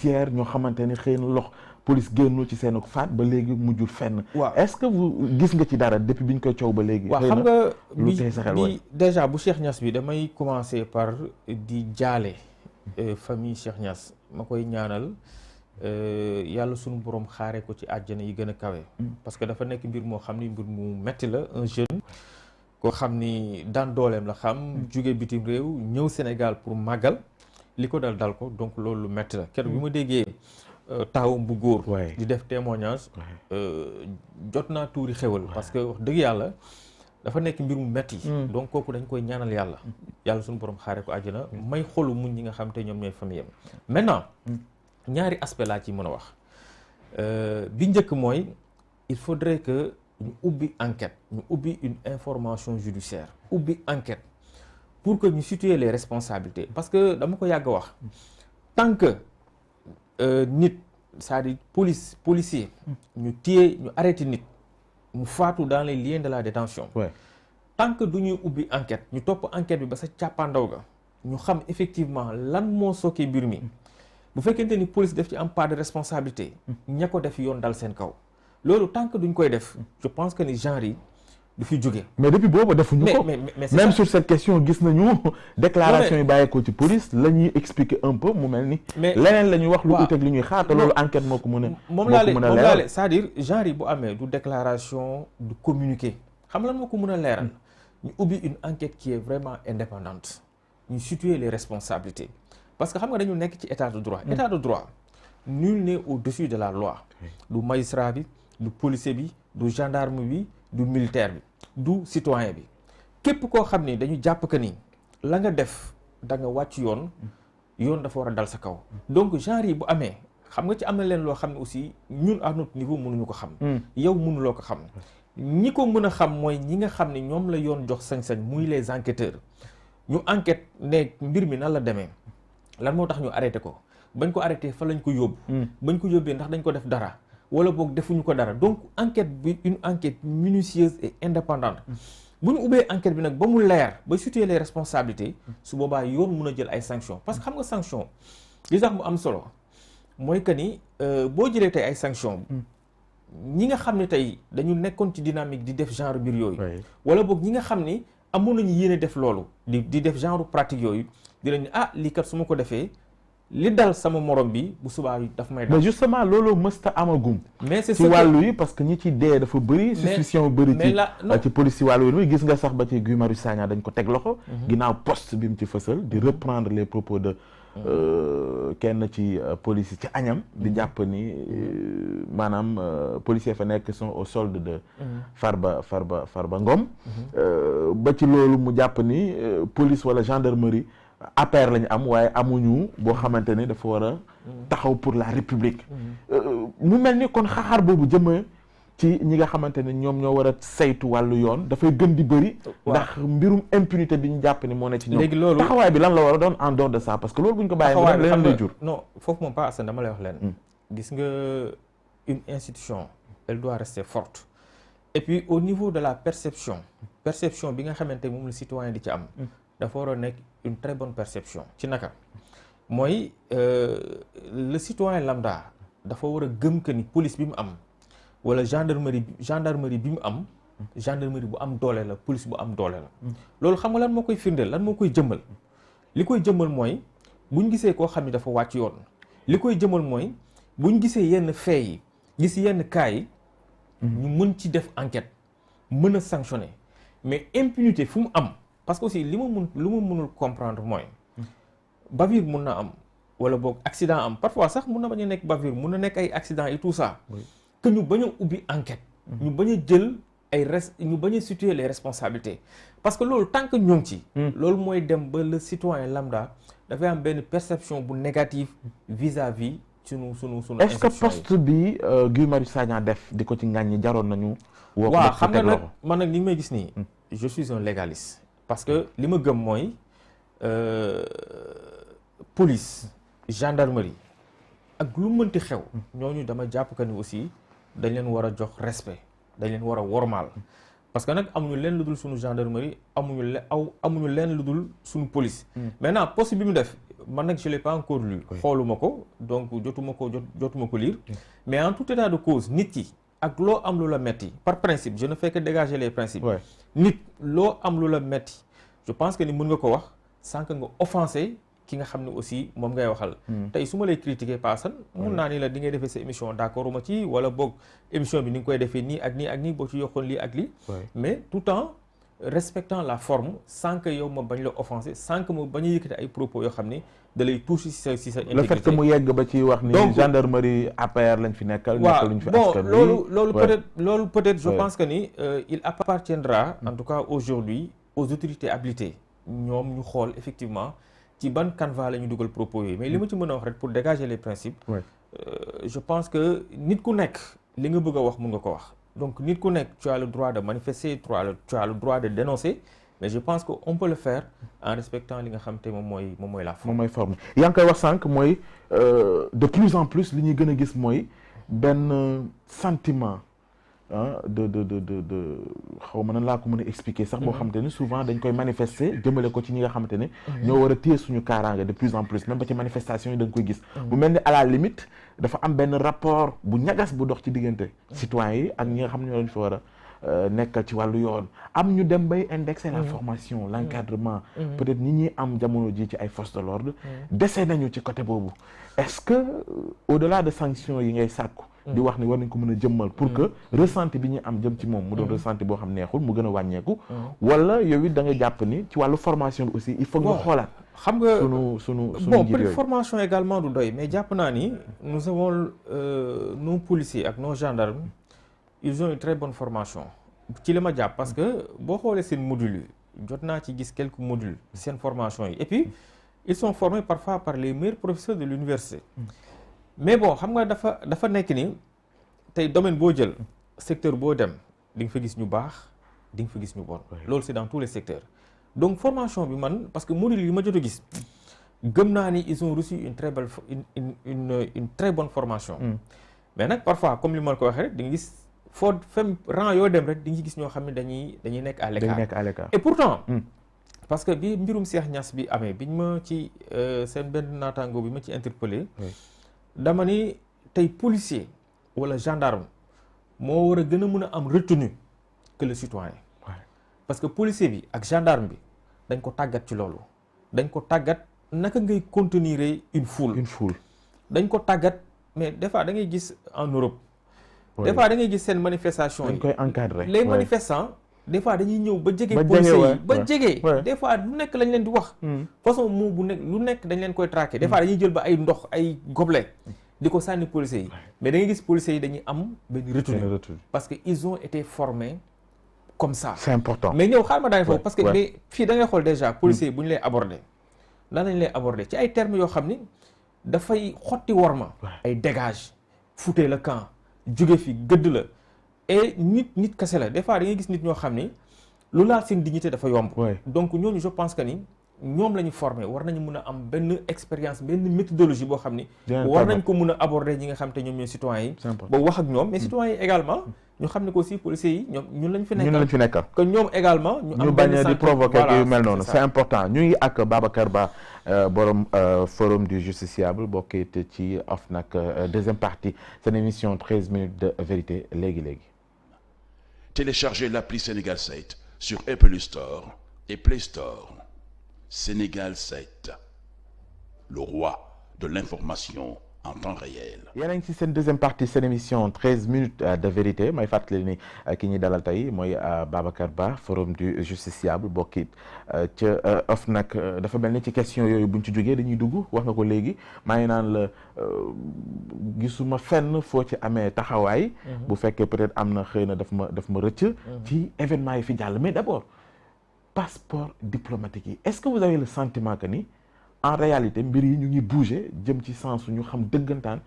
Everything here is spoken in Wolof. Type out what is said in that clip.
tiers ñoo xamante ni xëy na police génnul ci seen faat ba léegi mujjul fenn. waaw est-ce que vous gis nga ci dara depuis bi ñu koy coow ba léegi. waaw xam nga lu tey sa xel bi déjà bu Cheikh Niass bi damay commencer par di jaale famille Cheikh Niass ma koy ñaanal yàlla sunu borom xaare ko ci àjjana yi gën a kawe. parce que dafa nekk mbir moo xam ni mbir mu metti la un jeune koo xam ni daan dooleem la xam jóge bitim réew ñëw Sénégal pour màggal li ko dal ko donc loolu lu metti la keroog bi ma déggee taawam bu góor di def témoignage jot naa tuuri xewal parce que wax dëgg yàlla dafa nekk mbir mu metti donc kooku dañ koy ñaanal yàlla yàlla suñu borom xaare ko àjjana may xolu muñ ñi nga xam te ñoom ñooy famille am maintenant ñaari aspect laa ci mën a wax bi njëkk mooy il faudrait que ñu ubbi enquête ñu ubbi une information judiciaire ubbi enquête pour que ñu situer les responsabilités parce que dama ko yàgg wax tant que nit c'est-à-dire policier ñu téye ñu arrêté nit mu faatu dans les liens de la détention tant que du ñuy ubbi enquête ñu topp enquête bi ba sa càppaandaw ga ñu xam effectivement lan moo sookee mbir mi bu fekkente ni police def ci am part de responsabilité ña ko def yoon dal seen kaw loolu tant que duñ koy def je pense que ni genre yi du fi jóge mais depuis boobu defuñu ko même sur cette question gis nañu déclaration yi bàyyeekoo ci police la ñuy expliquer un peu mu mel ni leneen la ñuy wax lu uteeg li ñuy xaar te loolu enquête moo ko mën a moom laa leeral c'est-à-dire genre yi bu amee du déclaration du communiqué xam lan moo ko mën a leeral ñu ubbi une enquête qui est vraiment indépendante ñu situer les responsabilités parce que xam nga dañu nekk ci état de droit état de droit nul n'est au-dessus de la loi du magistrat bi du policier bi du gendarme bi du militaire bi du citoyen bi képp koo xam ni dañu jàpp que ni la nga def da nga wàcc yoon dafa war a dal sa kaw donc genre yi bu amee xam nga ci am na leen loo xam ne aussi ñun à notre niveau mënuñu ko xam yow mënuloo ko xam ñi ko mën a xam mooy ñi nga xam ne ñoom la yoon jox sañ-sañ muy les enquêteurs ñu enquête ne mbir mi nan la demee lan moo tax ñu arrêté ko bañ ko arrêté fa lañ ko yóbbu bañ ko yóbbee ndax dañ ko def dara wala boog defuñu ko dara donc enquête bi une enquête minutieuse et indépendante bu ñu ubbee enquête bi nag ba mu leer ba situer les responsabilités su boobaa yoon mun a jël ay sanctions parce que xam nga sanction li tax mu am solo mooy que ni boo jëlee tey ay sanctions ñi nga xam ne tey dañu nekkoon ci dynamique di def genre mbir yooyu wala boog ñi nga xam ni amoon nañu yéene def loolu di def genre pratique yooyu dinañ lii kat su ma ko defee li dal sama morom bi bu subaa daf may dal. mais justement loolu mësta amagum. mais c'est ci wàllu yi parce que ñi ci dee dafa bëri. suspicion bëri ci police ci wàllu yi gis nga sax ba ci Guy Marius Sagna dañ ko teg loxo. ginnaaw poste bi mu ci fësal di reprendre les propos de kenn ci police ci Agnam. di jàpp ni maanaam policiers fa nekk sont au solde de. Farba Ngom. ba ci loolu mu jàpp ni police wala gendarmerie. APR lañu am waaye amuñu boo xamante ne dafa war a taxaw pour la république mu mel ni kon xaxaar boobu jëma ci ñi nga xamante ne ñoom ñoo war a saytu wàllu yoon dafay gën di bëri ndax mbirum impunité bi ñu jàpp ni moo ne ci ñoom léegi loolu taxawaay bi lan la war a doon en dehors de ça parce que loolu bu ñu ko bàyyee leneen lay jur non foofu moom pas Assane dama lay wax leen gis nga une institution elle doit rester forte et puis au niveau de la perception bi nga xamante moom la citoyen di ci am dafa war a nekk une très bonne perception ci naka mooy le citoyen lambda dafa war a gëm que ni police bi mu am wala gendarmerie bi mu am gendarmerie bu am doole la police bu am doole la loolu xam nga lan moo koy firndeel lan moo koy jëmmal li koy jëmmal mooy buñ gisee koo xam ni dafa wàcc yoon li koy jëmmal mooy buñ gisee yenn faits yi gis yenn cas yi ñu mën ci def enquête mën a sanctionner mais impunité fu mu am parce que aussi lu ma mënul comprendre mooy bavure mun na am wala boog accident am parfois sax mun na bañ a nekk bavure mun na nekk ay accident et tout ça que ñu bañ a ubbi enquête ñu bañ a jël ñu bañ a situer les responsabilités parce que loolu tant que ñoo ngi ci loolu mooy dem ba le citoyen lambda dafay am benn perception bu négative vis-à-vis sunu est-ce que poste bi Guy Marius Sagna def di ko ci ngàññi jaroon nañu waaw xam nga nag man nag li may gis nii je suis un légaliste parce que li ma gëm mooy police gendarmerie ak lu mënti xew ñooñu dama jàpp que ni aussi dañ leen war a jox respect dañ leen war a wormaal parce que nag amuñu leen lu dul suñu gendarmerie amuñu leen lu dul suñu police maintenant poste bi mu def man nag je l'ai pas encore lu. xooluma ko donc jotuma ko lire. mais en tout état de cause nit ki ak loo am lu la metti par principe je ne fais que dégager les principes. nit loo am lu la metti je pense que ni mën nga ko wax sans que nga offenser ki nga xam ne aussi moom ngay waxal. tey su ma lay critiquer paasan mun naa ni la di ngay defee sa émission d'accord ma ci wala boog émission bi ni nga koy defee nii ak nii ak nii boo ci yokkoon lii ak lii. mais tout en respectant la forme sans que yow ma bañ la offenser sans que ma bañ a yëkkati ay propos yoo xam ne da lay toucher si sa intégrité. le fait que mu yegg ba ci wax ni gendarmerie APR lañ fi nekkal. waaw bon loolu peut-être je pense que ni il appartiendra en tout cas aujourd'hui aux autorités habilitées ñoom ñu xool effectivement ci ban canevas la ñu dugal propos yooyu mais li ma ci mën a wax rek pour dégager les principes. je pense que nit ku nekk li nga bëgg a wax mun nga ko wax. donc nit ku nekk tu as le droit de manifester tu as le droit de dénoncer mais je pense que on peut le faire en respectant li nga xam te moom mooy la forme. moom mooy forme yaa ngi koy wax sànq mooy de plus en plus li ñuy gën a gis mooy benn sentiment de xaw ma nan laa ko mën a expliquer sax boo xamante ne souvent dañ koy manifester jëmale ko ci ñi nga xamante ne ñoo war a téye suñu kaaraange de plus en plus même ba ci manifestation yi da nga koy gis bu mel ni à la limite dafa am benn rapport bu ñagas bu dox ci diggante citoyens yi ak ñi nga xam ne ñoo leen fi war a nekkal ci wàllu yoon am ñu dem bay indexer la formation l'encadrement peut-être ñi ñuy am jamono ji ci ay forces de l'ordre dese nañu ci côté boobu est-ce que au-delà de sanctions yi ngay sàkku di wax ni war nañ ko mën a jëmmal pour que ressenti bi ñu am jëm ci moom mu doon ressenti boo xam neexul mu gën a wàññeeku wala yow it da nga jàpp ni ci wàllu formation bi aussi il faut nga xoolaat xam nga sunu bon peut-être formation également du doy mais jàpp naa ni nous avons nos policiers ak nos gendarmes ils ont une très bonne formation ci li ma jàpp parce que boo xoolee seen modules yi jot naa ci gis quelques modules seen formation yi et puis ils sont formés parfois par les meilleurs professeurs de l'université mais bon xam nga dafa nekk ni tey domaine boo jël secteur boo dem di nga fa gis ñu baax di nga fa gis ñu bon loolu c'est dans tous les secteurs donc formation bi man parce que module yi ma jot a gis gëm naa ni ils ont reçu une très belle une très bonne formation mais nag parfois comme li ma ko waxee rek di nga gis foo fem rang yoo dem rek di nga gis ñoo xam ne dañuy nekk à l'écart et pourtant parce que bi mbirum Cheikh Niass bi amee biñ ma ci seen benn naataango bi ma ci interpellé dama ni tey policier wala gendarme moo war a gën a mën a am retenue que le citoyen parce que policier bi ak gendarme bi dañ ko tàggat ci loolu dañ ko tàggat naka ngay contenir une foule dañ ko tàggat mais des fois da ngay gis en Europe des fois da ngay gis seen manifestation yi dañ koy encadrer les manifestants des fois dañuy ñëw ba jege policiers yi ba jege des fois lu nekk lañ leen di wax façon moo bu nekk lu nekk dañ leen koy traquer des fois dañuy jël ba ay ndox ay gobelet di ko sànni policiers yi mais da ngay gis policiers yi dañuy am benn retenue parce que ils ont été formés comme ça c'est important mais ñëw xaaral ma daane foofu parce que mais fii da ngay xool déjà policiers yi bu ñu lay aborder lan lañ lay aborder ci ay termes yoo xam ni dafay xotti worma ay dégage foutez le camp jóge fi gëdd la et nit kese la des fois da ngay gis nit ñoo xam ni lu laal seen dignité dafa yomb donc ñooñu je pense que ni ñoom la ñu formé war nañu mën a am benn expérience benn méthodologie boo xam ni war nañ ko mën a aborder ñi nga xam te ñoom ñooy citoyens yi ba wax ak ñoom mais citoyens yi également ñu xam ne ko aussi policiers yi ñoom ñun lañ fi nekkal que ñoom également ñu bañ di provoquer yu mel noonu c'est important ñu ngi ak Babacar Ba borom forum du justiciable bokkit ci OFNAC deuxième partie seen émission 13 minutes de vérité léegi téléchargez l'appli Sénégal 7 sur Apple Store et Play Store. Sénégal 7, le roi de l'information en temps réel. yéen a ngi ci seen deuxième partie seen émission 13 minutes de vérité may fàttali ni ki ñuy dalal tey mooy Babacar Ba forum du justiciable bokkit ca OFNAC dafa mel ni ci question yooyu buñ ci jógee dañuy dugg wax nga ko léegi maa ngi naan la gisuma fenn foo ci amee taxawaay. bu fekkee peut-être am na xëy na daf ma rëcc. ci événement yi fi jàll mais d'abord passeport diplomatique yi est-ce que vous avez le sentiment que ni en réalité mbir yi ñu ngi bouger jëm ci sens ñu xam dëggantaan